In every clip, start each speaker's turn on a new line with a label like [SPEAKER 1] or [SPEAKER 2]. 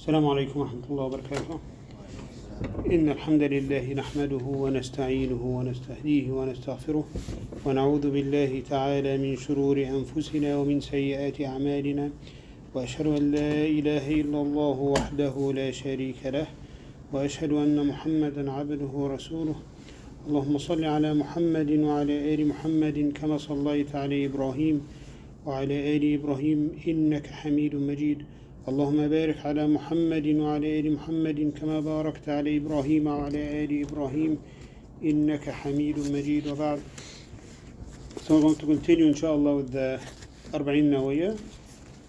[SPEAKER 1] السلام عليكم ورحمة الله وبركاته. إن الحمد لله نحمده ونستعينه ونستهديه ونستغفره ونعوذ بالله تعالى من شرور أنفسنا ومن سيئات أعمالنا، وأشهد أن لا إله إلا الله وحده لا شريك له، وأشهد أن محمدا عبده ورسوله. اللهم صل على محمد وعلى آل محمد كما صليت على إبراهيم وعلى آل إبراهيم إنك حميد مجيد. اللهم بارك على محمد وعلى آل محمد كما باركت على إبراهيم وعلى آل إبراهيم إنك حميد مجيد. وبعد. So we're going to continue inshallah with the Arba'in Nawawiyya,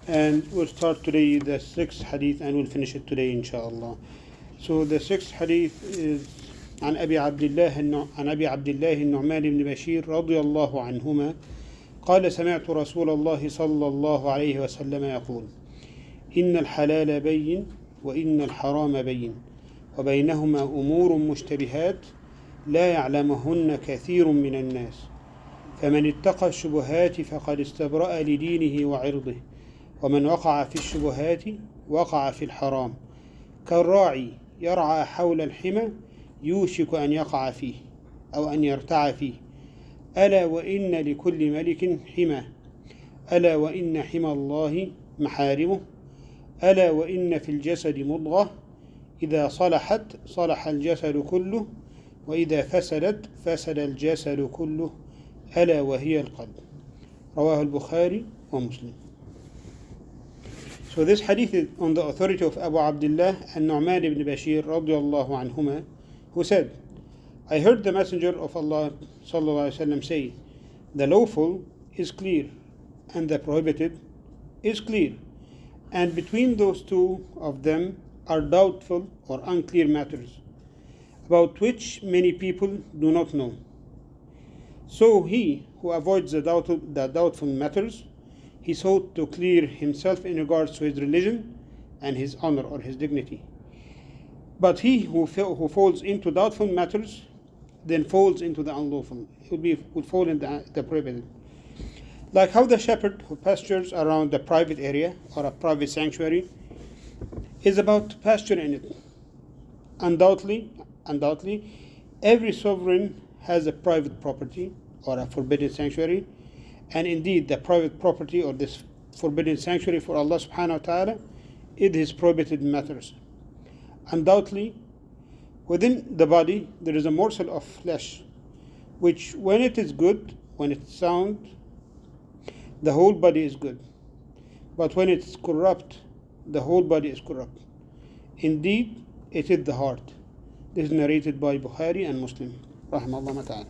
[SPEAKER 1] and we'll start today the sixth hadith and we'll finish it today inshallah. So the sixth hadith is عن أبي عبد الله النعمان بن بشير رضي الله عنهما قال سمعت رسول الله صلى الله عليه وسلم يقول إن الحلال بين وإن الحرام بين وبينهما أمور مشتبهات لا يعلمهن كثير من الناس، فمن اتقى الشبهات فقد استبرأ لدينه وعرضه، ومن وقع في الشبهات وقع في الحرام، كالراعي يرعى حول الحمى يوشك أن يقع فيه أو أن يرتع فيه. ألا وإن لكل ملك حمى، ألا وإن حمى الله محارمه، ألا وإن في الجسد مضغة إذا صلحت صلح الجسد كله وإذا فسدت فسد الجسد كله ألا وهي القلب. رواه البخاري ومسلم. So this hadith is on the authority of Abu Abdullah An-Nu'man ibn Bashir radiyallahu anhuma, who said, I heard the Messenger of Allah sallallahu alaihi wasallam say, the lawful is clear and the prohibited is clear, and between those two of them are doubtful or unclear matters, about which many people do not know. So he who avoids the doubtful matters, he sought to clear himself in regards to his religion and his honor or his dignity. But he who falls into doubtful matters, then falls into the unlawful. He will fall in the prohibited. Like how the shepherd who pastures around the private area or a private sanctuary is about to pasture in it. Undoubtedly, every sovereign has a private property or a forbidden sanctuary, and indeed the private property or this forbidden sanctuary for Allah subhanahu wa ta'ala is his prohibited matters. Undoubtedly, within the body there is a morsel of flesh, which when it is good, when it's sound, the whole body is good. But when it's corrupt, the whole body is corrupt. Indeed, it is the heart. This is narrated by Bukhari and Muslim. Rahimahullah ta'ala.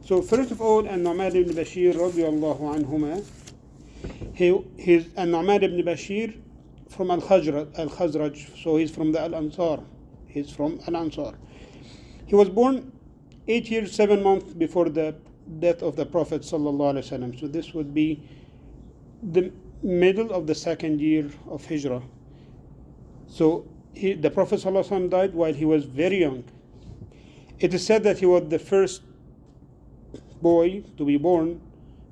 [SPEAKER 1] So first of all, An-Nu'man ibn Bashir radiyallahu anhuma, he's An-Nu'man ibn Bashir from Al-Khazraj, so he's from the Al-Ansar. He's from Al-Ansar. He was born 8 years, 7 months before the death of the Prophet sallallahu alaihi wasallam. So this would be the middle of the second year of Hijrah. So the Prophet sallallahu alaihi wasallam died while he was very young. It is said that he was the first boy to be born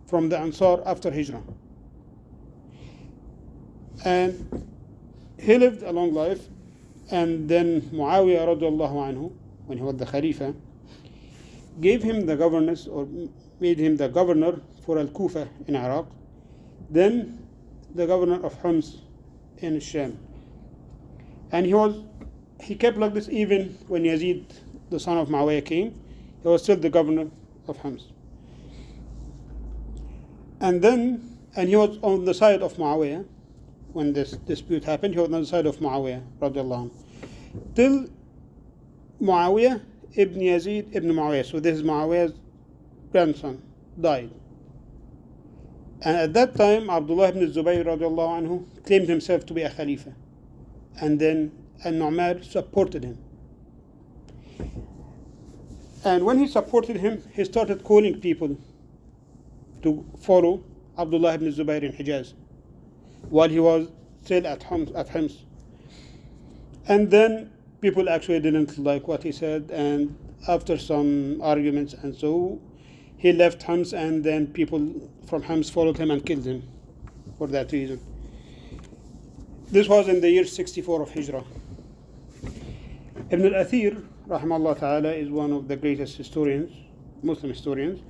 [SPEAKER 1] from the Ansar after Hijrah. And he lived a long life, and then Muawiyah radiallahu anhu, when he was the Khalifa, gave him the governance or made him the governor for Al-Kufa in Iraq, then the governor of Homs in Sham. And he kept like this even when Yazid, the son of Muawiyah, came. He was still the governor of Homs. And he was on the side of Muawiyah when this dispute happened. He was on the side of Muawiyah radiallahu anhu, till Muawiyah ibn Yazid ibn Muawiyah, so this is Muawiyah's grandson, died. And at that time, Abdullah ibn Zubayr radiallahu anhu claimed himself to be a Khalifa. And then An-Nu'man supported him. And when he supported him, he started calling people to follow Abdullah ibn Zubayr in Hijaz while he was still at Homs. And then people actually didn't like what he said, and after some arguments and so, he left Homs, and then people from Homs followed him and killed him for that reason. This was in the year 64 of Hijrah. Ibn al-Athir, rahimahullah ta'ala, is one of the greatest historians, Muslim historians,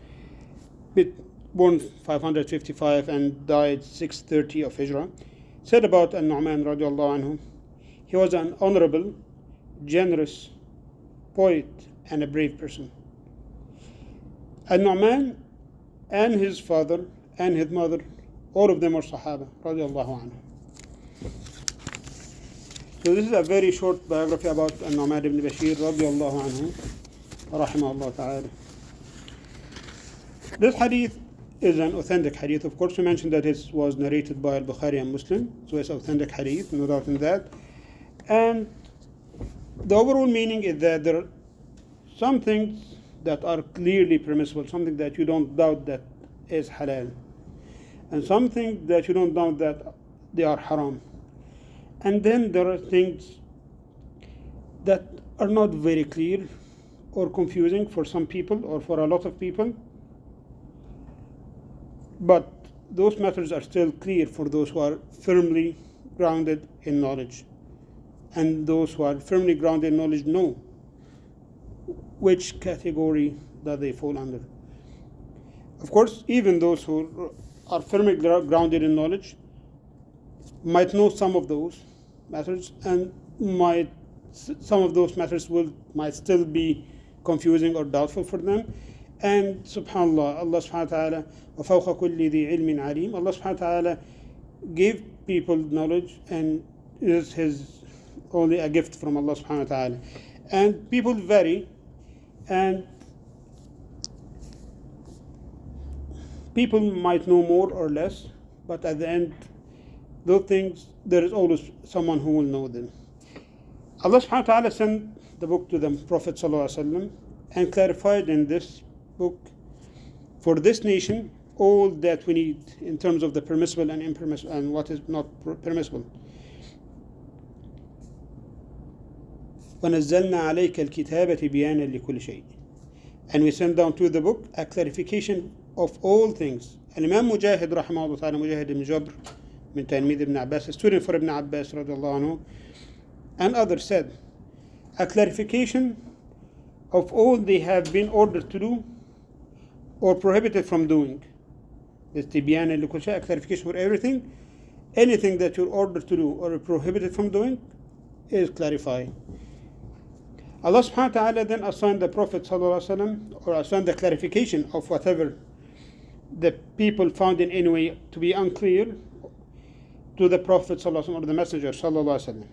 [SPEAKER 1] born 555 and died 630 of Hijrah, said about Al-Nu'man radiallahu anhu, he was an honorable, generous, poet, and a brave person. Al-Nu'man and his father and his mother, all of them were Sahaba radiallahu anhu. So this is a very short biography about Al-Nu'man ibn Bashir radiallahu anhu, rahimahullah ta'ala. This hadith is an authentic hadith. Of course, we mentioned that it was narrated by Al-Bukhari and Muslim, so it's authentic hadith, no doubt in that. And the overall meaning is that there are some things that are clearly permissible, something that you don't doubt that is halal, and something that you don't doubt that they are haram. And then there are things that are not very clear or confusing for some people or for a lot of people, but those matters are still clear for those who are firmly grounded in knowledge. And those who are firmly grounded in knowledge know which category that they fall under. Of course, even those who are firmly grounded in knowledge might know some of those matters, and some of those matters might still be confusing or doubtful for them. And subhanallah, Allah subhanahu wa ta'ala, وَفَوْقَ كُلِّ ذِي عِلْمٍ عَلِيمٍ, Allah subhanahu wa ta'ala gave people knowledge, and is his only a gift from Allah subhanahu wa ta'ala. And people vary, and people might know more or less, but at the end, those things, there is always someone who will know them. Allah subhanahu wa ta'ala sent the book to the Prophet sallallahu alaihi wasallam and clarified in this book for this nation all that we need in terms of the permissible and impermissible and what is not permissible. وَنَزَّلْنَا عَلَيْكَ الْكِتَابَ تِبْيَانًا لِكُلِّ شَيْءٍ. And we sent down to the book a clarification of all things. Al-Imam Mujahid rahimahullah ta'ala, Mujahid ibn Jabr min Talmid ibn Abbas, a student for Ibn Abbas radiallahu anhu, and others said, a clarification of all they have been ordered to do or prohibited from doing. This tibyan li kulli shay, a clarification for everything. Anything that you're ordered to do or prohibited from doing is clarified. Allah subhanahu wa ta'ala then assigned the Prophet sallallahu alaihi wasallam, or assigned the clarification of whatever the people found in any way to be unclear to the Prophet sallallahu alaihi wasallam, or the Messenger sallallahu alaihi wasallam.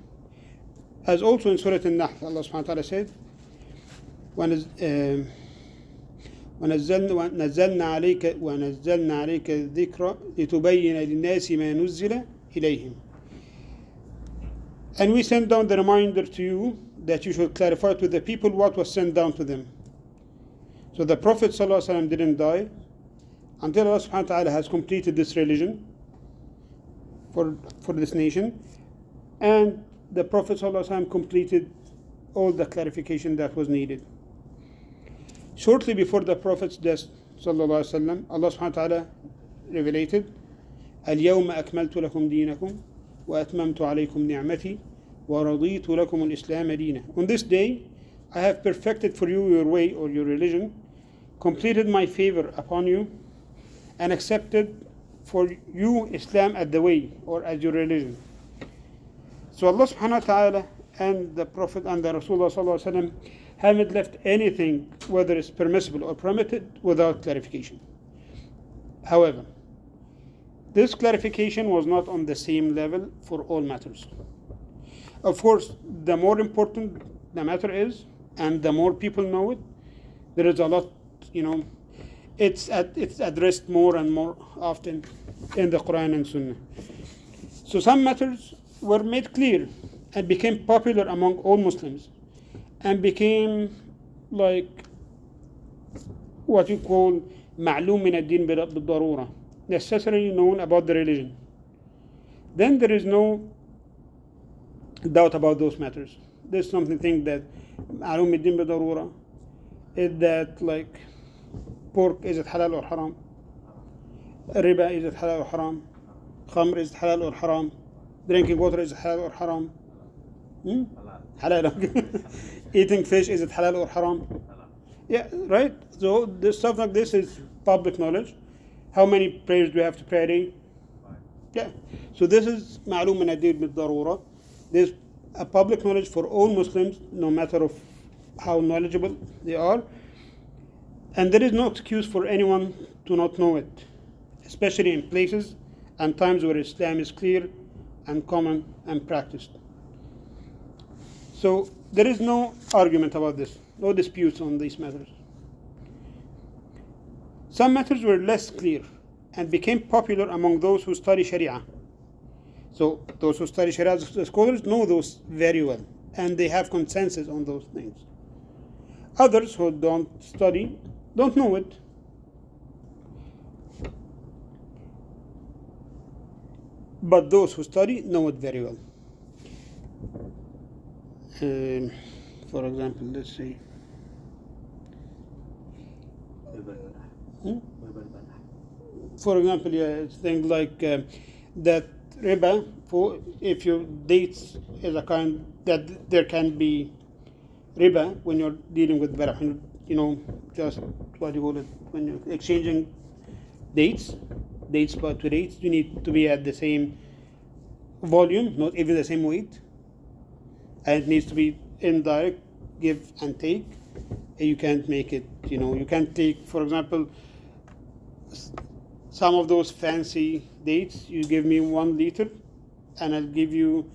[SPEAKER 1] As also in Surah An-Nahl, Allah subhanahu wa ta'ala said, ونزلنا عليك الذكر لتبين للناس ما نزل إليهم. And we sent down the reminder to you that you should clarify to the people what was sent down to them. So the Prophet ﷺ didn't die until Allah subhanahu wa ta'ala has completed this religion for this nation, and the Prophet ﷺ completed all the clarification that was needed. Shortly before the Prophet's death, Allah subhanahu wa ta'ala revelated, اليوم أكملت لكم دينكم وأتممت عليكم نعمتي وَرَضِيتُ لَكُمُ الْإِسْلَامَ دِينًا. On this day, I have perfected for you your way or your religion, completed my favor upon you, and accepted for you Islam as the way or as your religion. So Allah subhanahu wa ta'ala and the Prophet and the Rasulullah sallallahu alaihi wasallam haven't left anything, whether it's permissible or permitted, without clarification. However, this clarification was not on the same level for all matters. Of course, the more important the matter is, and the more people know it, there is a lot, it's addressed more and more often in the Quran and Sunnah. So some matters were made clear and became popular among all Muslims, and became like what you call معلوم من الدين بالضرورة, necessarily known about the religion. Then there is no doubt about those matters. There's something that معلوم من الدين بالضرورة is that, like, pork, is it halal or haram? Riba, is it halal or haram? Khamr, is it halal or haram? Drinking water is halal or haram? Hmm?
[SPEAKER 2] Halal.
[SPEAKER 1] Halal. Okay. Eating fish, is it halal or haram?
[SPEAKER 2] Halal.
[SPEAKER 1] Yeah, right. So this stuff like this is public knowledge. How many prayers do we have to pray a day?
[SPEAKER 2] Fine.
[SPEAKER 1] Yeah. So this is معلوم من الدين بالضرورة. There's a public knowledge for all Muslims, no matter of how knowledgeable they are. And there is no excuse for anyone to not know it, especially in places and times where Islam is clear and common and practiced. So there is no argument about this, no disputes on these matters. Some matters were less clear and became popular among those who study Sharia. So those who study Sharia, the scholars know those very well, and they have consensus on those things. Others who don't study don't know it. But those who study know it very well. For example, let's see. For example, yeah, things like that riba, if your dates is a kind that there can be riba when you're dealing with barah, just what you call it, when you're exchanging dates but to dates, you need to be at the same volume, not even the same weight, and it needs to be indirect, give and take. You can't make it, you can't take, for example, some of those fancy dates, you give me 1 liter and I'll give you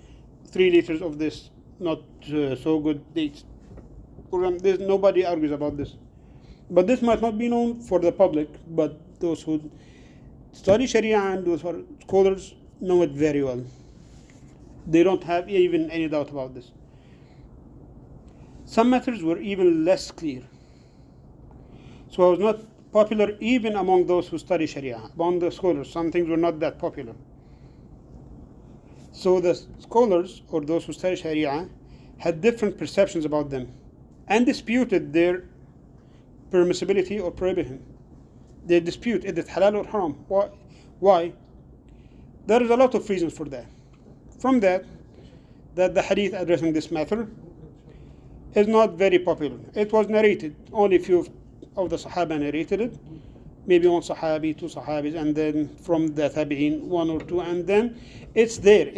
[SPEAKER 1] 3 liters of this not so good dates. Nobody argues about this. But this might not be known for the public, but those who study Sharia and those who are scholars know it very well. They don't have even any doubt about this. Some matters were even less clear. So it was not popular even among those who study Sharia. Among the scholars, some things were not that popular. So the scholars, or those who study Sharia, had different perceptions about them and disputed their permissibility or prohibition. They dispute, is it halal or haram? Why? There is a lot of reasons for that. From that the hadith addressing this matter is not very popular. It was narrated, only a few of the Sahaba narrated it, maybe 1 Sahabi, 2 Sahabis, and then from the Tabi'in, 1 or 2, and then it's there.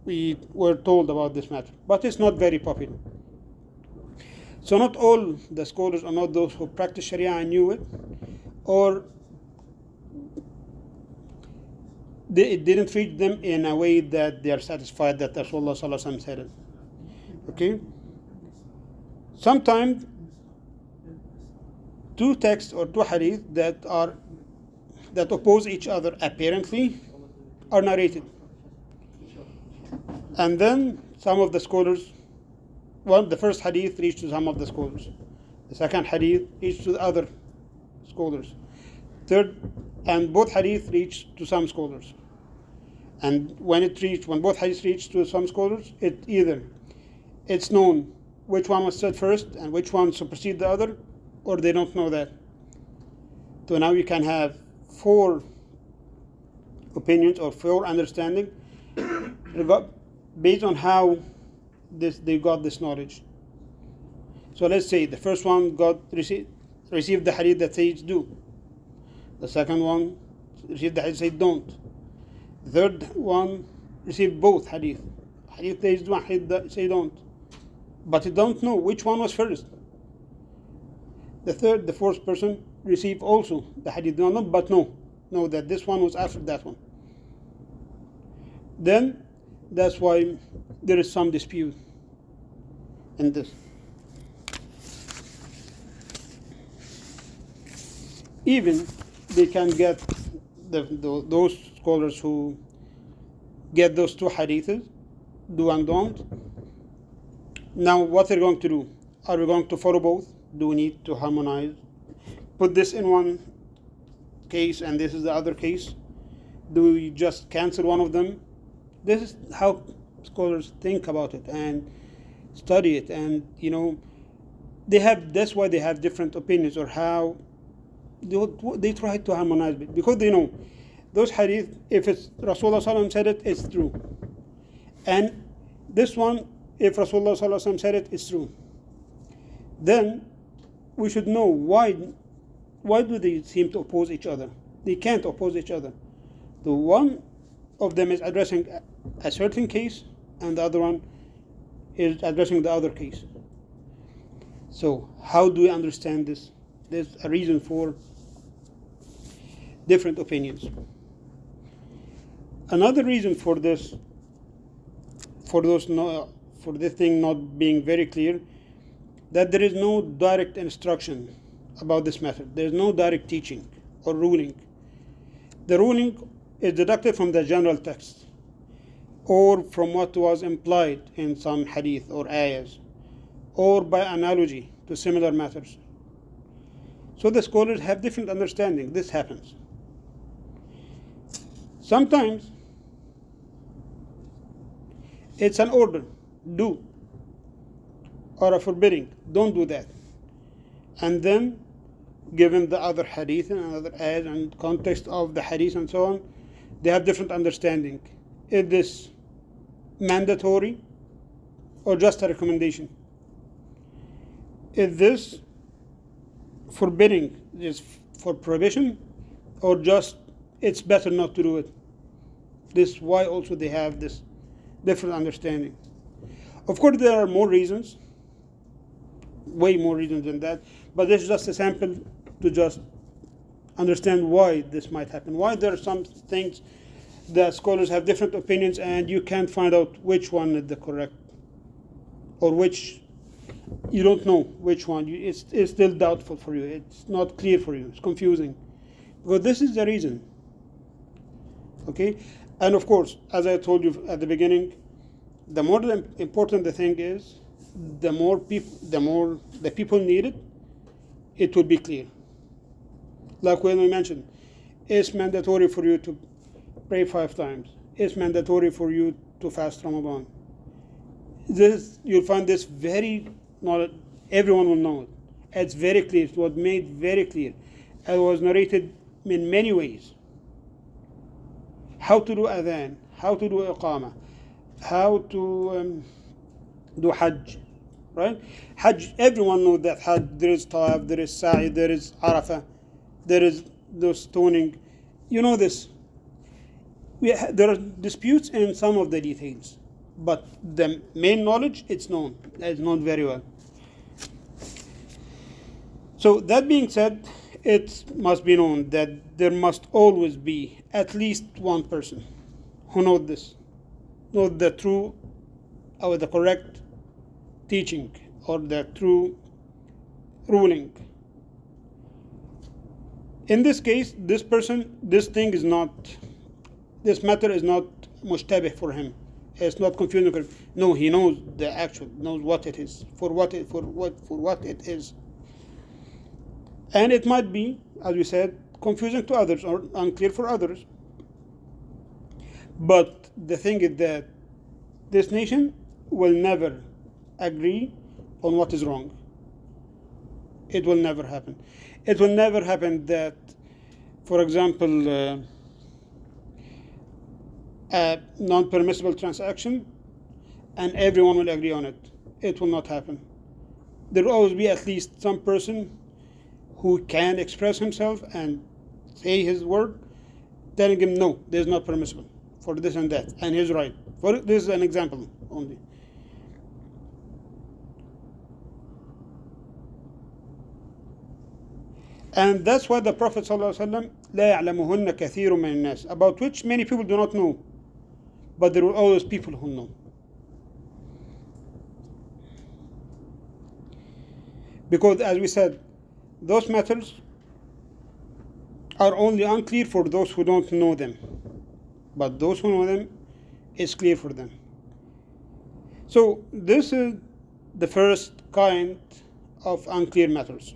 [SPEAKER 1] We were told about this matter, but it's not very popular. So not all the scholars, or not those who practice Sharia knew it, or it didn't reach them in a way that they are satisfied that Rasulullah Sallallahu Alaihi Wasallam said it. Okay? Sometimes 2 texts or 2 hadith that oppose each other apparently are narrated. And then some of the scholars, the first hadith reached to some of the scholars. The second hadith reached to the other scholars. Third, and both hadith reached to some scholars. And when both hadiths reached to some scholars, it's known which one was said first and which one superseded the other, or they don't know that. So now you can have 4 opinions or 4 understanding based on how they got this knowledge. So let's say the first one received the hadith that says do. The second one received the hadith that says don't. The third one received both hadith. Hadith says do and hadith that says don't. But they don't know which one was first. The fourth person received also the hadith, but know that this one was after that one. Then that's why there is some dispute in this. Even they can get those scholars who get those 2 hadiths, do and don't. Now what they're going to do? Are we going to follow both? Do we need to harmonize? Put this in one case and this is the other case? Do we just cancel one of them? This is how scholars think about it and study it, and that's why they have different opinions, or how they try to harmonize it, because they know those hadith, if it's Rasulullah sallallahu alaihi wasallam said it, it's true. And this one, if Rasulullah sallallahu alaihi wasallam said it, it's true. Then we should know why do they seem to oppose each other? They can't oppose each other. The one of them is addressing a certain case, and the other one is addressing the other case. So how do we understand this? There's a reason for different opinions. Another reason for this, for this thing not being very clear, that there is no direct instruction about this method. There is no direct teaching or ruling. The ruling is deducted from the general text or from what was implied in some hadith or ayahs, or by analogy to similar matters. So the scholars have different understanding. This happens. Sometimes it's an order, do, or a forbidding, don't do that. And then, given the other hadith and other ayahs and context of the hadith and so on, they have different understanding. Is this mandatory or just a recommendation? Is this forbidding, is for prohibition, or just it's better not to do it? This is why also they have this different understanding. Of course, there are more reasons, way more reasons than that, but this is just a sample to just understand why this might happen, why there are some things that scholars have different opinions and you can't find out which one is the correct, or which you don't know which one. It's still doubtful for you. It's not clear for you. It's confusing. Because this is the reason. Okay? And of course, as I told you at the beginning, the more important the thing is, the more the people need it, it will be clear. Like when we mentioned, it's mandatory for you to pray 5 times. It's mandatory for you to fast Ramadan. This, you'll find this very, not everyone will know it. It's very clear. It was made very clear. It was narrated in many ways. How to do adhan, how to do iqamah, how to do hajj, right? Hajj, everyone knows that hajj, there is tawaf, there is sa'i, there is arafah, there is the stoning. You know this. There are disputes in some of the details, but the main knowledge, it's known very well. So that being said, it must be known that there must always be at least one person who knows this, knows the true or the correct teaching or the true ruling. In this case, this person, this matter is not mushtabih for him. It's not confusing for him. No, he knows the actual, knows what it is, for what it is. And it might be, as we said, confusing to others or unclear for others. But the thing is that this nation will never agree on what is wrong. It will never happen. It will never happen that, for example, a non-permissible transaction and everyone will agree on it. It will not happen. There will always be at least some person who can express himself and say his word, telling him no, this is not permissible for this and that, and he's right. This is an example only. And that's why the Prophet ﷺ, لا يعلمهن كثير من الناس, about which many people do not know, but there will always people who know. Because as we said, those matters are only unclear for those who don't know them, but those who know them, it's clear for them. So this is the first kind of unclear matters.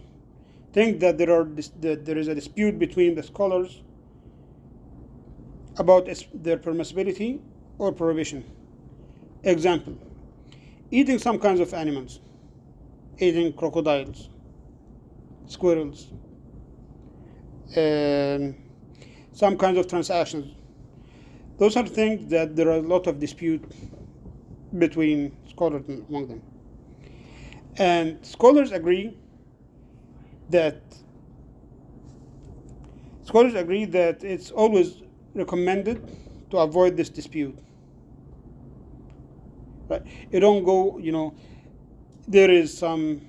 [SPEAKER 1] Think that there is a dispute between the scholars about their permissibility or prohibition. Example, eating some kinds of animals, eating crocodiles, squirrels, some kinds of transactions. Those are things that there are a lot of dispute between scholars among them. And scholars agree that it's always recommended to avoid this dispute. Right? You don't go, there is some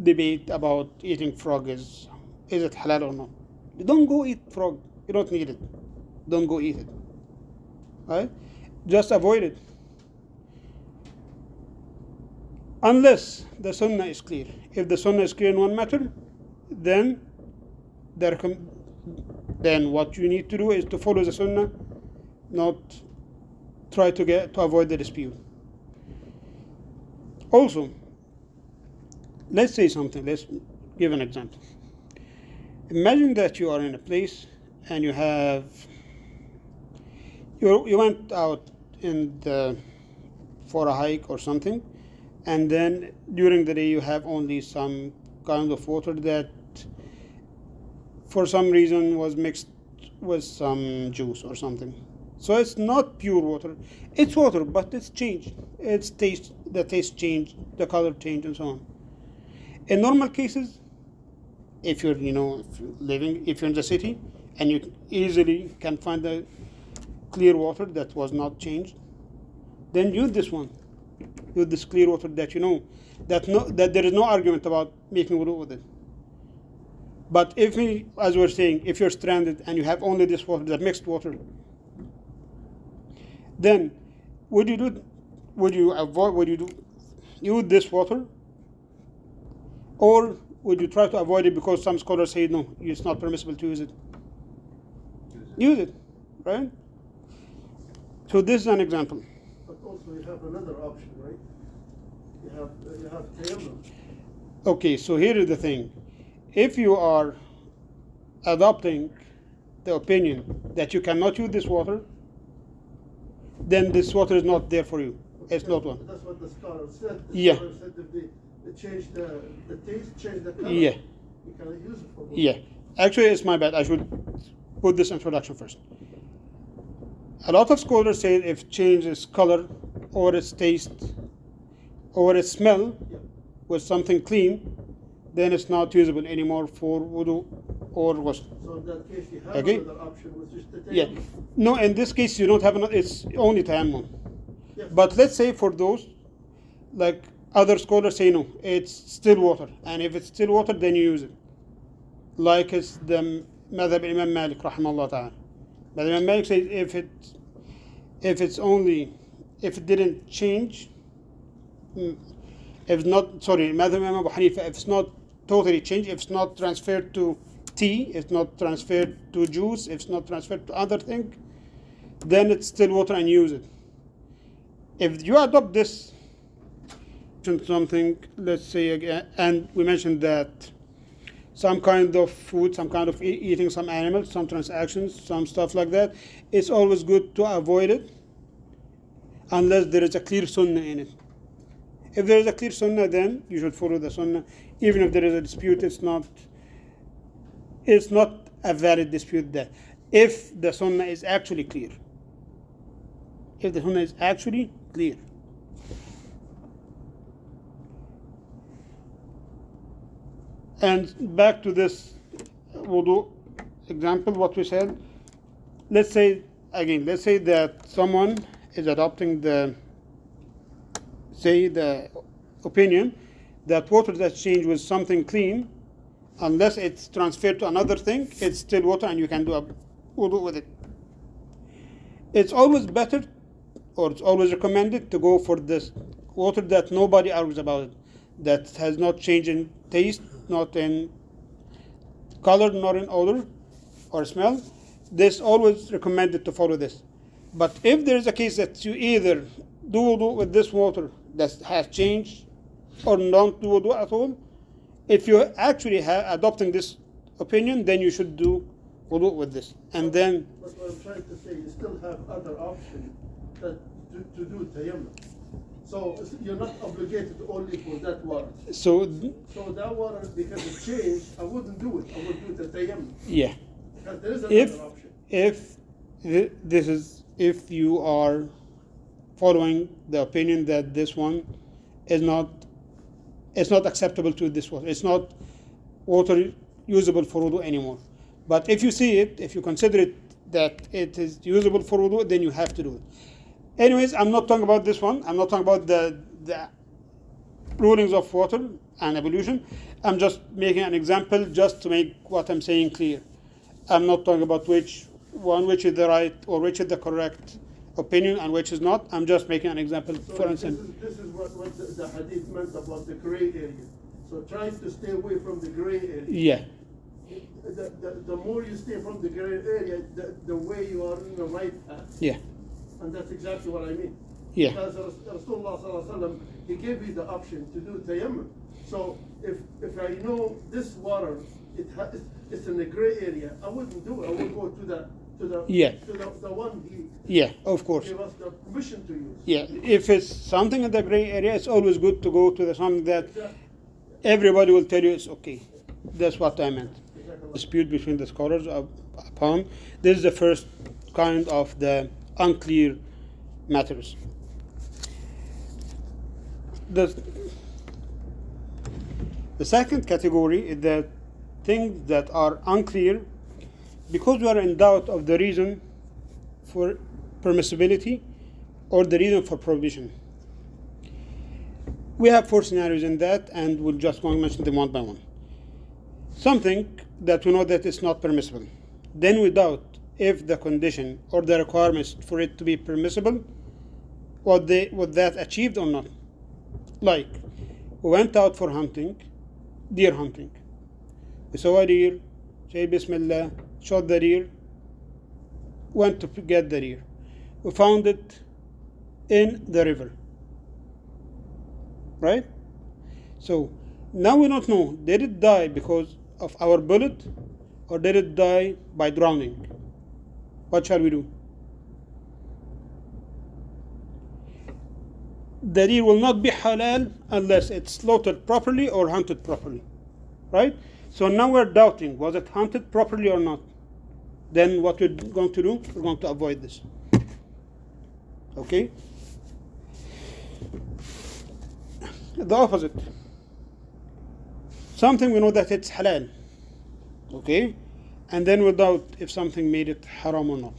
[SPEAKER 1] debate about eating frog is it halal or not. You don't go eat frog. You don't need it. Don't go eat it. Right? Just avoid it. Unless the sunnah is clear. If the sunnah is clear in one matter, then what you need to do is to follow the sunnah, not try to avoid the dispute. Also, let's say something. Let's give an example. Imagine that you are in a place and you went out for a hike or something, and then during the day you have only some kind of water that for some reason was mixed with some juice or something. So it's not pure water. It's water, but it's changed. The taste changed, the color changed, and so on. In normal cases, if you're in the city and you easily can find the clear water that was not changed, then use this one. Use this clear water that that there is no argument about making wudu with it. But as we're saying, if you're stranded and you have only this water, that mixed water, then would you use this water, or would you try to avoid it because some scholars say no, it's not permissible to use it? Use it, right? So this is an example.
[SPEAKER 2] But also you have another option, right? You have tayammum.
[SPEAKER 1] Okay, so here is the thing. If you are adopting the opinion that you cannot use this water, then this water is not there for you. It's not one.
[SPEAKER 2] That's what the scholar said.
[SPEAKER 1] Yeah.
[SPEAKER 2] Scholar said if they change the taste, change the color,
[SPEAKER 1] Yeah.
[SPEAKER 2] you cannot use it for water.
[SPEAKER 1] Yeah. Actually, it's my bad. I should put this introduction first. A lot of scholars say if change its color or its taste or its smell with something clean, then it's not usable anymore for wudu or ghusl.
[SPEAKER 2] So in that case, you have
[SPEAKER 1] Okay.
[SPEAKER 2] another option, which is the tayammum.
[SPEAKER 1] Yeah. No, in this case, you don't have another. It's only tayammum.
[SPEAKER 2] Yes.
[SPEAKER 1] But let's say for those, like other scholars say no, it's still water. And if it's still water, then you use it. Like it's the Madhab Imam Malik, rahimahullah ta'ala. But Imam Malik says if it didn't change, Madhab Imam Abu Hanifa, if it's not totally changed, if it's not transferred to tea, if it's not transferred to juice, if it's not transferred to other thing, then it's still water and use it. If you adopt this something, let's say again, and we mentioned that some kind of food, some kind of eating some animals, some transactions, some stuff like that, it's always good to avoid it unless there is a clear sunnah in it. If there is a clear sunnah, then you should follow the sunnah. Even if there is a dispute, it's not a valid dispute there. If the sunnah is actually clear. If the sunnah is actually clear. And back to this wudu example, what we said. Let's say that someone is adopting the opinion that water that's changed with something clean, unless it's transferred to another thing, it's still water and you can do a wudu with it. It's always better, or it's always recommended to go for this water that nobody argues about it, that has not changed in taste, not in color, not in odor or smell. This always recommended to follow this. But if there is a case that you either do wudu with this water that has changed or don't do wudu at all, if you actually adopting this opinion, then you should do wudu with this. And then.
[SPEAKER 2] But what I'm trying to say, you still have other options to do tayammum. So you're not obligated only for that water.
[SPEAKER 1] So
[SPEAKER 2] that water, because it changed, I wouldn't do it. I would do the tayammum.
[SPEAKER 1] Yeah.
[SPEAKER 2] Because there is
[SPEAKER 1] if
[SPEAKER 2] another option.
[SPEAKER 1] if you are following the opinion that this one is not, it's not acceptable to this water, it's not water usable for wudu anymore. But if you see it, if you consider it that it is usable for wudu, then you have to do it. Anyways, I'm not talking about this one. I'm not talking about the rulings of water and ablution. I'm just making an example just to make what I'm saying clear. I'm not talking about which is the right or which is the correct opinion and which is not. I'm just making an example.
[SPEAKER 2] So
[SPEAKER 1] For instance,
[SPEAKER 2] this is what the hadith meant about the gray area. So try to stay away from the gray area.
[SPEAKER 1] yeah,
[SPEAKER 2] The more you stay from the gray area, the way you are in the right path.
[SPEAKER 1] yeah,
[SPEAKER 2] And that's exactly what I mean.
[SPEAKER 1] yeah,
[SPEAKER 2] Because Rasulullah sallallahu alaihi wasallam, he gave you the option to do tayammum. So if I know this water, it's in the gray area, I wouldn't do it. I would go to the
[SPEAKER 1] Yeah.
[SPEAKER 2] to the one he
[SPEAKER 1] yeah, of course.
[SPEAKER 2] gave us the permission to use.
[SPEAKER 1] Yeah, if it's something in the gray area, it's always good to go to the something that
[SPEAKER 2] Exactly.
[SPEAKER 1] everybody will tell you it's okay. That's what I meant.
[SPEAKER 2] Exactly.
[SPEAKER 1] Dispute between the scholars upon this is the first kind of the unclear matters. The second category is the things that are unclear because we are in doubt of the reason for permissibility or the reason for prohibition. We have 4 scenarios in that, and we'll just go and mention them one by one. Something that we know that it's not permissible. Then we doubt if the condition or the requirements for it to be permissible was that achieved or not. Like, we went out for hunting, deer hunting. We saw a deer, say Bismillah, shot the deer, went to get the deer. We found it in the river. Right? So now we don't know, did it die because of our bullet or did it die by drowning? What shall we do? The deer will not be halal unless it's slaughtered properly or hunted properly. Right? So now we're doubting, was it hunted properly or not? Then what we're going to do, we're going to avoid this. Okay? The opposite. Something we know that it's halal. Okay? And then we doubt if something made it haram or not.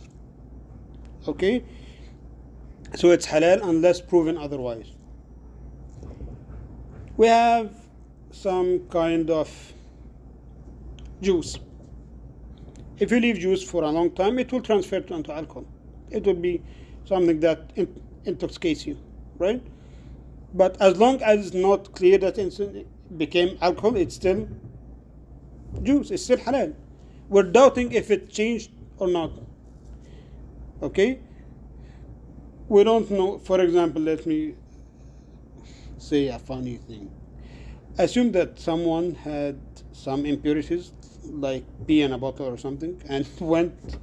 [SPEAKER 1] Okay? So it's halal unless proven otherwise. We have some kind of juice. If you leave juice for a long time, it will transfer into alcohol. It will be something that intoxicates you, right? But as long as it's not clear that it became alcohol, it's still juice, it's still halal. We're doubting if it changed or not. Okay? We don't know. For example, let me say a funny thing. Assume that someone had some impurities, like pee in a bottle or something, and went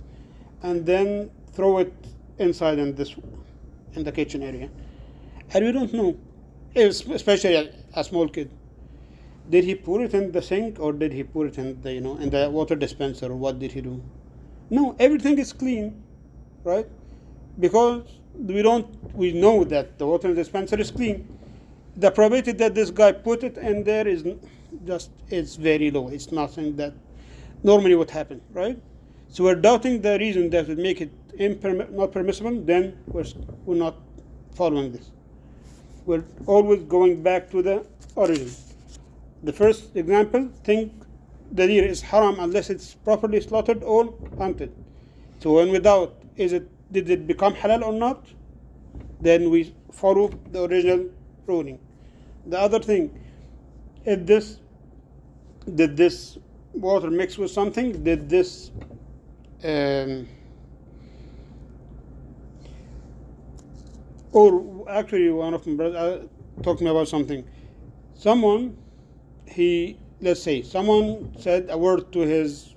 [SPEAKER 1] and then throw it inside in the kitchen area. And we don't know, especially a small kid. Did he pour it in the sink or did he pour it in the in the water dispenser, or what did he do? No, everything is clean, right? Because we know that the water dispenser is clean. The probability that this guy put it in there is it's very low. It's nothing that normally would happen, right? So we're doubting the reason that would make it not permissible. Then we're not following this. We're always going back to the origin. The first example, think the deer is haram unless it's properly slaughtered or hunted. So when we doubt, did it become halal or not? Then we follow the original ruling. The other thing, did this water mix with something? Did this or actually one of my brothers talked to me about something. Let's say someone said a word to his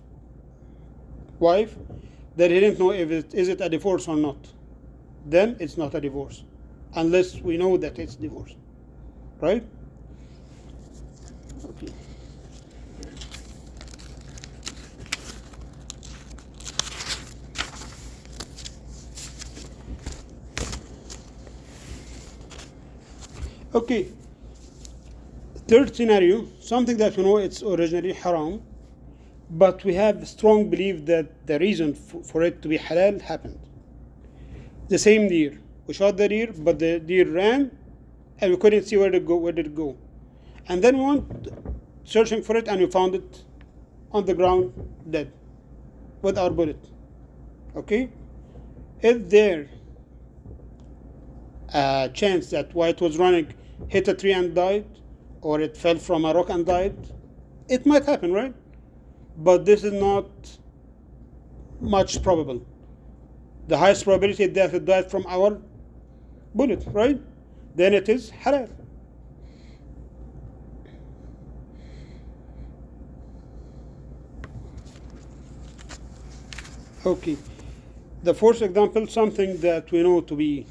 [SPEAKER 1] wife that he didn't know if is it a divorce or not. Then it's not a divorce unless we know that it's divorce, right? Okay. Okay, third scenario, something that we know it's originally haram, but we have strong belief that the reason for it to be halal happened. The same deer. We shot the deer, but the deer ran, and we couldn't see where did it go. And then we went searching for it, and we found it on the ground, dead, with our bullet. Okay? Is there a chance that while it was running, hit a tree and died, or it fell from a rock and died? It might happen, right? But this is not much probable. The highest probability is that it died from our bullet, right? Then it is halal. Okay. The fourth example, something that we know to be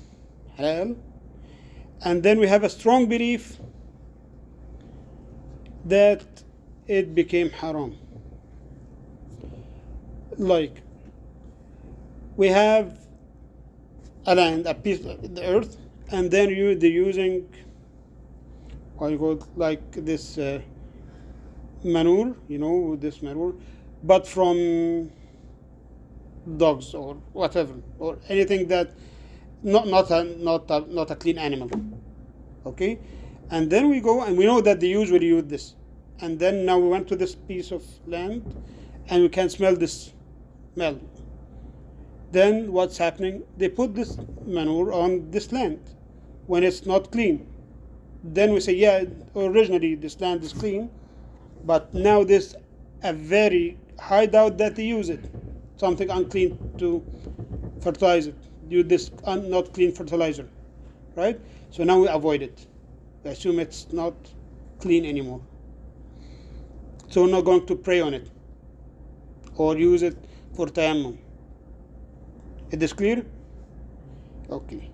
[SPEAKER 1] halal, and then we have a strong belief that it became haram. Like, we have a land, a piece of the earth, and then they're using what you call like this manure, this manure, but from dogs or whatever, or anything that not a clean animal. Okay, and then we go and we know that they usually use this, and then now we went to this piece of land, and we can smell this smell. Then what's happening? They put this manure on this land when it's not clean. Then we say, yeah, originally this land is clean, but now there's a very high doubt that they use it, something unclean, to fertilize it. Use this not clean fertilizer, right? So now we avoid it. We assume it's not clean anymore. So we're not going to pray on it or use it for tayammum. Is this clear? Okay.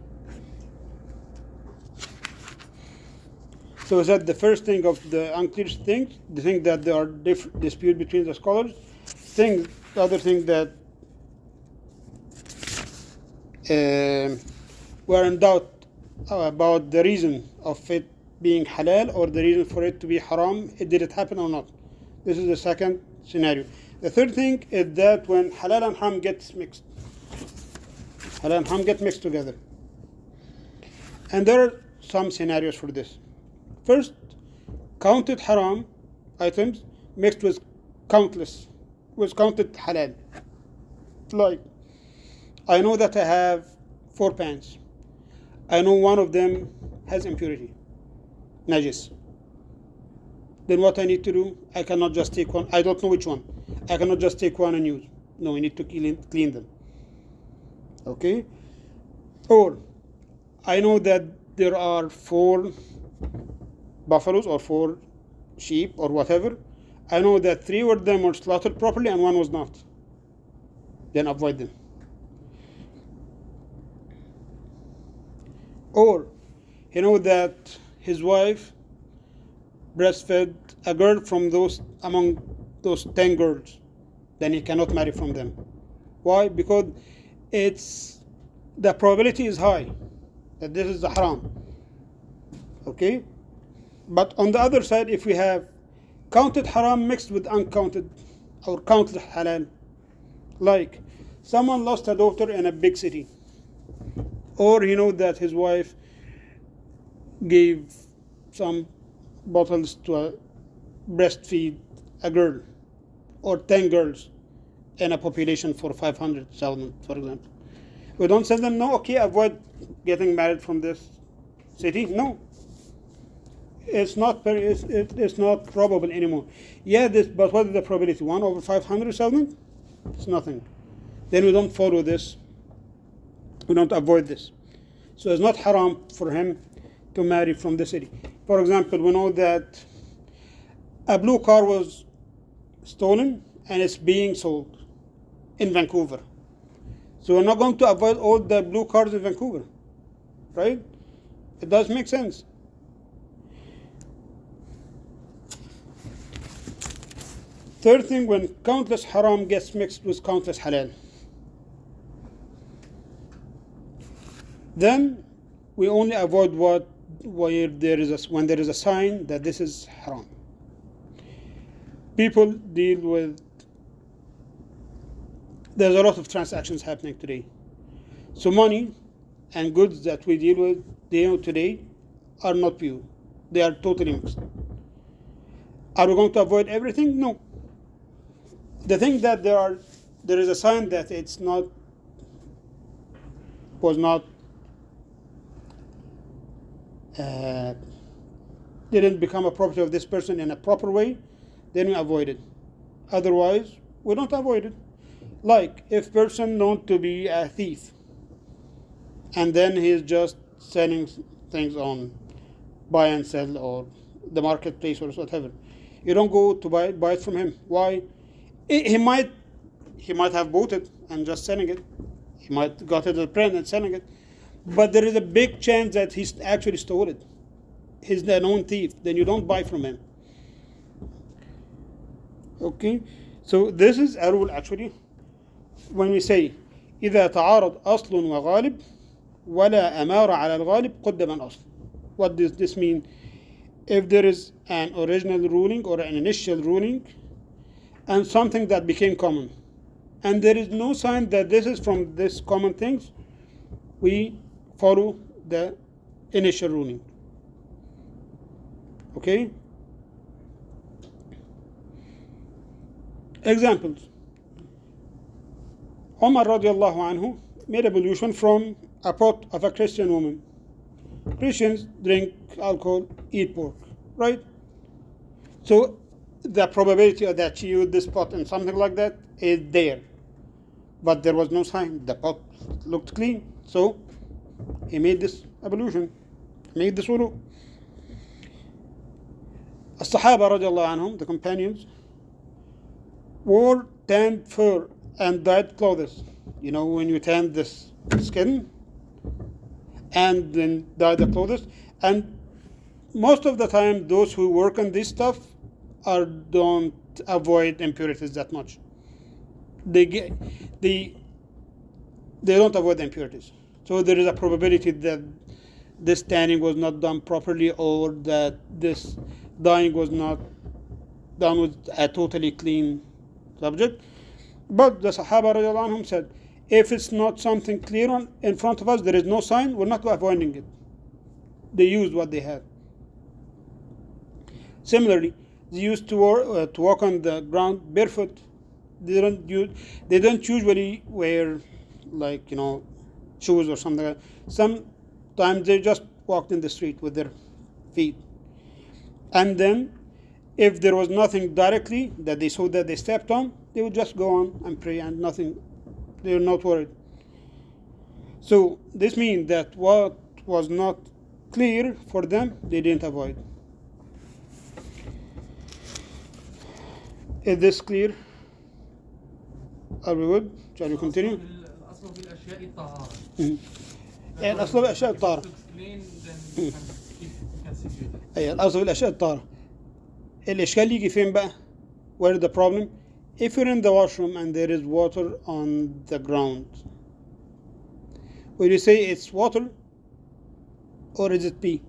[SPEAKER 1] So is that the first thing of the unclear things? The thing that there are dispute between the scholars. The other thing that we're in doubt about the reason of it being halal or the reason for it to be haram. Did it happen or not? This is the second scenario. The third thing is that when halal and haram gets mixed. Halal and haram get mixed together. And there are some scenarios for this. First, counted haram items mixed with counted halal. Like, I know that I have 4 pants. I know one of them has impurity, najis. Then what I need to do? I cannot just take one. I don't know which one. I cannot just take one and use. No, I need to clean them. Okay? Or, I know that there are 4 buffaloes or 4 sheep or whatever. I know that 3 of them were slaughtered properly and 1 was not. Then avoid them. Or, he knows that his wife breastfed a girl from among those 10 girls. Then he cannot marry from them. Why? Because the probability is high that this is the haram. Okay? But on the other side, if we have counted haram mixed with uncounted or counted halal, like someone lost a daughter in a big city, or he knows that his wife gave some bottles to breastfeed a girl, or 10 girls in a population for 500,000, for example. We don't tell them, no, okay, avoid getting married from this city. No. It's not probable anymore. Yeah, but what is the probability? 1 over 500,000? It's nothing. Then we don't follow this. We don't avoid this. So it's not haram for him to marry from the city. For example, we know that a blue car was stolen and it's being sold in Vancouver. So we're not going to avoid all the blue cars in Vancouver, right? It does make sense. Third thing, when countless haram gets mixed with countless halal, then we only avoid what when there is a sign that this is haram. People deal with, there's a lot of transactions happening today. So money and goods that we deal with today are not pure. They are totally mixed. Are we going to avoid everything? No. The thing that there is a sign that was not didn't become a property of this person in a proper way, then we avoid it. Otherwise, we don't avoid it. Like if person known to be a thief, and then he's just selling things on buy and sell or the marketplace or whatever, you don't go to buy it from him. Why? He might have bought it and just selling it. He might got it at a print and selling it, but there is a big chance that he's actually stole it. He's a known thief. Then you don't buy from him. Okay, so this is a rule actually. When we say إذا تعارض أصل وغالب ولا أمارة على الغالب قدم الأصل. What does this mean? If there is an original ruling or an initial ruling and something that became common, and there is no sign that this is from this common things, we follow the initial ruling. Okay? Examples. Umar radiallahu anhu made ablution from a pot of a Christian woman. Christians drink alcohol, eat pork, right? So the probability that she used this pot and something like that is there. But there was no sign. The pot looked clean. So he made this ablution, made this wudu. As-Sahaba radiallahu anhum, the companions, wore tanned fur and dyed clothes. You know, when you tan this skin and then dye the clothes. And most of the time, those who work on this stuff don't avoid impurities that much. They don't avoid the impurities. So there is a probability that this tanning was not done properly, or that this dyeing was not done with a totally clean subject. But the Sahaba radiallahu anhum said, if it's not something clear in front of us, there is no sign, we're not avoiding it. They used what they had. Similarly, they used to walk on the ground barefoot. They don't usually wear, like, shoes or something like that. Sometimes they just walked in the street with their feet. And then, if there was nothing directly that they saw that they stepped on, they would just go on and pray, and nothing. They were not worried. So this means that what was not clear for them, they didn't avoid. Is this clear? Are we good? Shall we continue?
[SPEAKER 3] الأصل في الأشياء الطهارة.
[SPEAKER 1] الأصل في الأشياء الطهارة. الأصل في الأشياء الطهارة. الإشكال يجي فين بقى؟ Where is the problem? If you're in the washroom and there is water on the ground, will you say it's water or is it pee?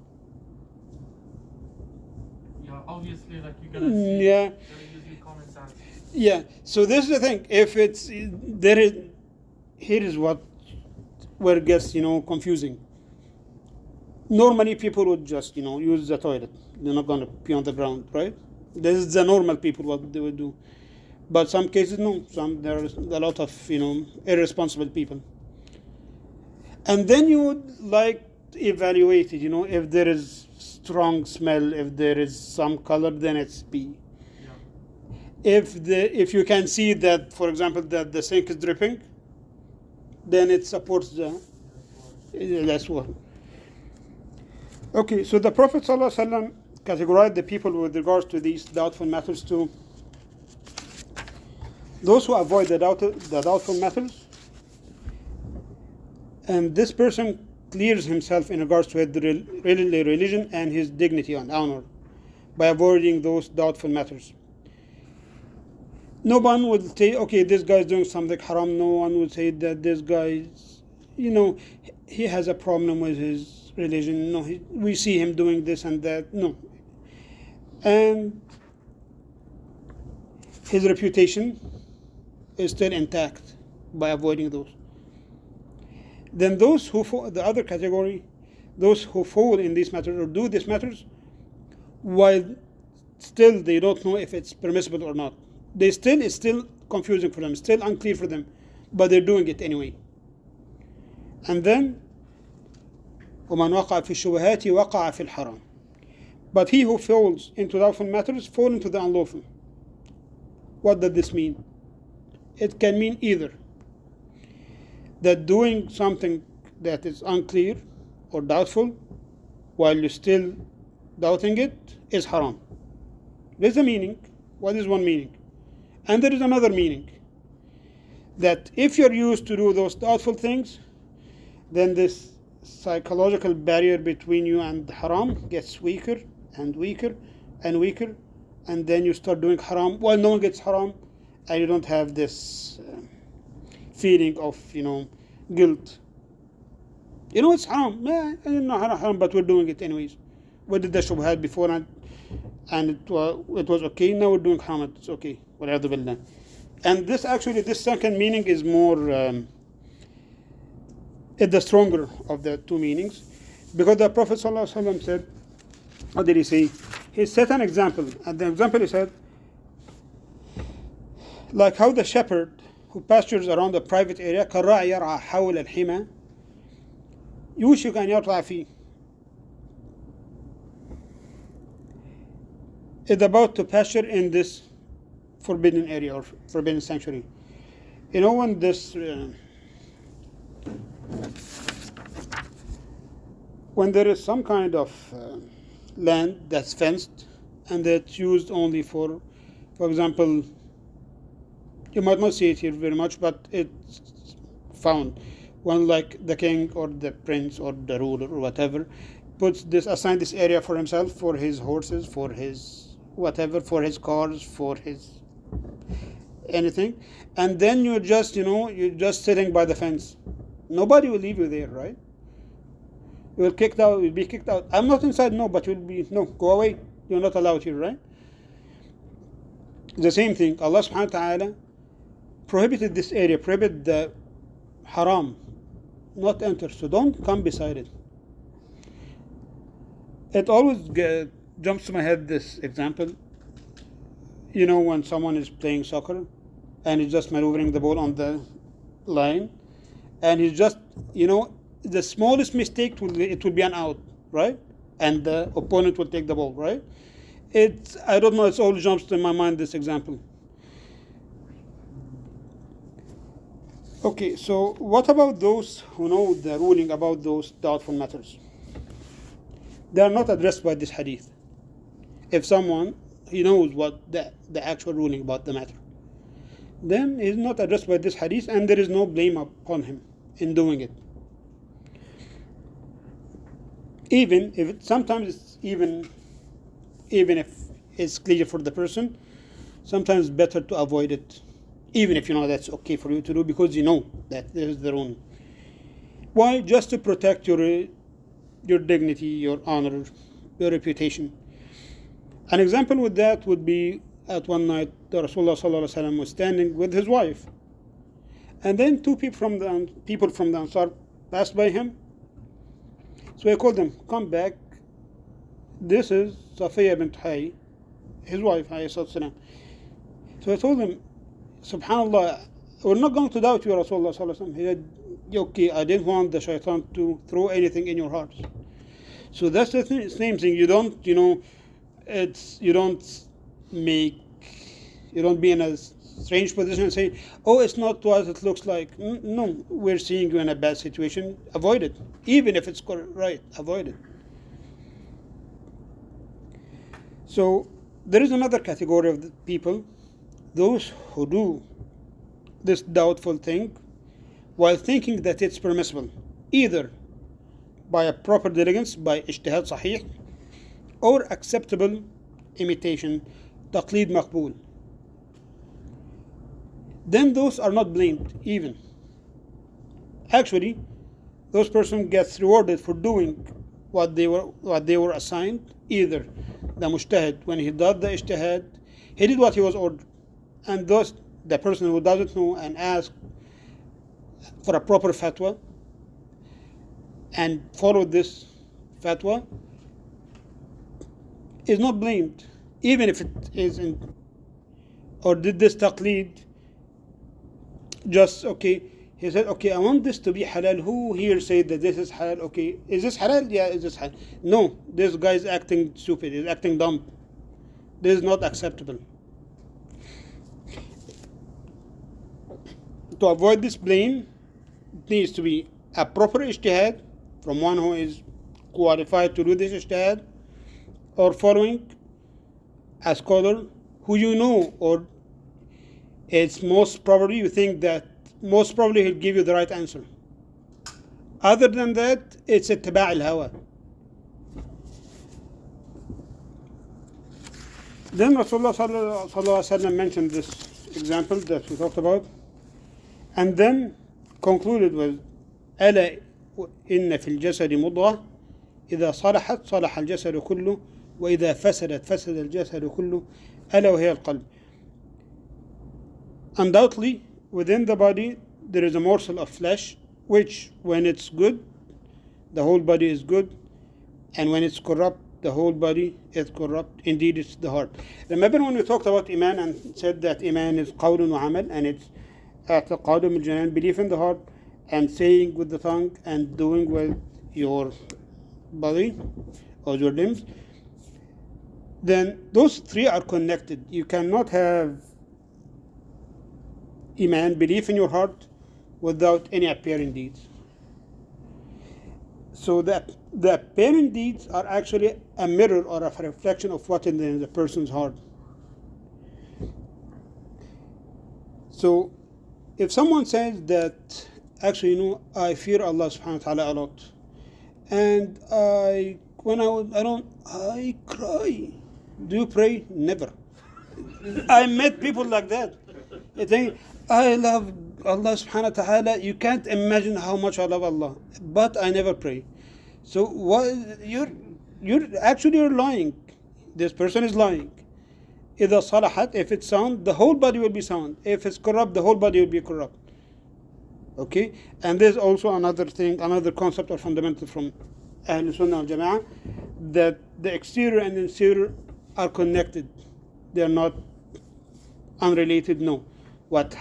[SPEAKER 3] Yeah, obviously, like you're gonna see.
[SPEAKER 1] Yeah.
[SPEAKER 3] You're using common sense.
[SPEAKER 1] Yeah. So this is the thing. If here is where it gets confusing. Normally people would just use the toilet. They're not going to pee on the ground, right? This is the normal people what they would do. But some cases no. There's a lot of irresponsible people. And then you would evaluate it. If there is strong smell, if there is some color, then it's pee. Yeah. If you can see that, for example, that the sink is dripping, then it supports the less water. Okay, so the Prophet ﷺ categorized the people with regards to these doubtful matters to those who avoid the doubtful matters, and this person clears himself in regards to his religion and his dignity and honor by avoiding those doubtful matters. No one would say, okay, this guy is doing something haram. No one would say that this guy, he has a problem with his this religion. No, we see him doing this and that. No. And his reputation is still intact by avoiding those. Then those who fall, the other category, those who fall in these matters or do these matters, while still they don't know if it's permissible or not. It's still confusing for them, still unclear for them, but they're doing it anyway. And then وَمَنْ وَقَعَ فِي الشُّبُهَاتِ وَقَعَ فِي الْحَرَامِ. But he who falls into doubtful matters fall into the unlawful. What does this mean? It can mean either that doing something that is unclear or doubtful while you're still doubting it is haram. There's a meaning. What is one meaning? And there is another meaning. That if you're used to do those doubtful things, then this psychological barrier between you and the haram gets weaker and weaker and weaker, and then you start doing haram while no one gets haram, and you don't have this feeling of guilt. It's haram. I didn't know haram, but we're doing it anyways. We did the shubhat before and it was okay. Now we're doing haram. It's okay. And this second meaning is more. It's the stronger of the two meanings, because the Prophet ﷺ said, what did he say? He set an example, and the example he said, like how the shepherd who pastures around a private area, كالراعي يرعى حول الحمى يوشك أن يرتع فيه, is about to pasture in this forbidden area or forbidden sanctuary. When this when there is some kind of land that's fenced and that's used only for example, you might not see it here very much, but it's found when like the king or the prince or the ruler or whatever assign this area for himself, for his horses, for his whatever, for his cars, for his anything, and then you're just sitting by the fence. Nobody will leave you there, right? You'll be kicked out. I'm not inside, no, but go away. You're not allowed here, right? The same thing, Allah subhanahu wa ta'ala prohibited this area, prohibited the haram, not enter, so don't come beside it. It always jumps to my head this example, when someone is playing soccer and he's just maneuvering the ball on the line, and he's just, the smallest mistake it will be an out, right? And the opponent will take the ball, right? I don't know, it all jumps to my mind, this example. Okay, so what about those who know the ruling about those doubtful matters? They are not addressed by this hadith. If someone, he knows what the actual ruling about the matter, then he is not addressed by this hadith, and there is no blame upon him in doing it. Even if sometimes it's even if it's clear for the person, sometimes it's better to avoid it, even if that's okay for you to do, because that there is the ruling. Why? Just to protect your dignity, your honor, your reputation. An example with that would be at one night the Rasulullah sallallahu alaihi wasallam was standing with his wife, and then two people from the Ansar passed by him. So he called them, come back. This is Safiya bint Hay, his wife, alayhi salam. So I told him, subhanallah, we're not going to doubt you, Rasulullah sallallahu alaihi wasallam. He said, okay, I didn't want the shaitan to throw anything in your hearts. So that's the same thing. You don't be in a strange position and say, oh, it's not what it looks like. No, we're seeing you in a bad situation. Avoid it. Even if it's right, avoid it. So there is another category of the people, those who do this doubtful thing while thinking that it's permissible, either by a proper diligence, by ijtihad sahih, or acceptable imitation, taqleed maqbool. Then those are not blamed even. Actually, those person gets rewarded for doing what they were assigned. Either the mujtahid, when he did the ijtihad, he did what he was ordered, and thus the person who doesn't know and asks for a proper fatwa and followed this fatwa is not blamed, even if it isn't, or did this taqleed just okay. He said, okay, I want this to be halal. Who here said that this is halal? Okay, is this halal? Yeah, is this halal? No, this guy is acting stupid. He's acting dumb. This is not acceptable. To avoid this blame, it needs to be a proper ijtihad from one who is qualified to do this ijtihad, or following a scholar who you know, or it's most probably you think that most probably he'll give you the right answer. Other than that, it's ittibā' al-hawa. Then Rasulullah sallallahu alaihi wasallam mentioned this example that we talked about, and then concluded with ألا إن في الجسد مضغة إذا صلحت صلح الجسد كله وإذا فسدت فسد الجسد كله ألا وهي القلب. Undoubtedly, within the body there is a morsel of flesh which, when it's good, the whole body is good, and when it's corrupt, the whole body is corrupt. Indeed, it's the heart. Remember when we talked about Iman and said that Iman is قول وعمل, and it's اعتقاد بالجنان, belief in the heart, and saying with the tongue, and doing with your body or your limbs. Then those three are connected. You cannot have Iman, belief in your heart, without any appearing deeds. So the appearing deeds are actually a mirror or a reflection of what is in the person's heart. So if someone says that, actually, I fear Allah subhanahu wa ta'ala a lot, and I cry. Do you pray? Never. I met people like that. They think, I love Allah subhanahu wa ta'ala. You can't imagine how much I love Allah, but I never pray. So what? You're lying. This person is lying. إذا صلحت, if it's sound, the whole body will be sound. If it's corrupt, the whole body will be corrupt. Okay, and there's also another thing, another concept or fundamental from Ahl Sunnah al Jama'ah, that the exterior and interior are connected. They are not unrelated. No, what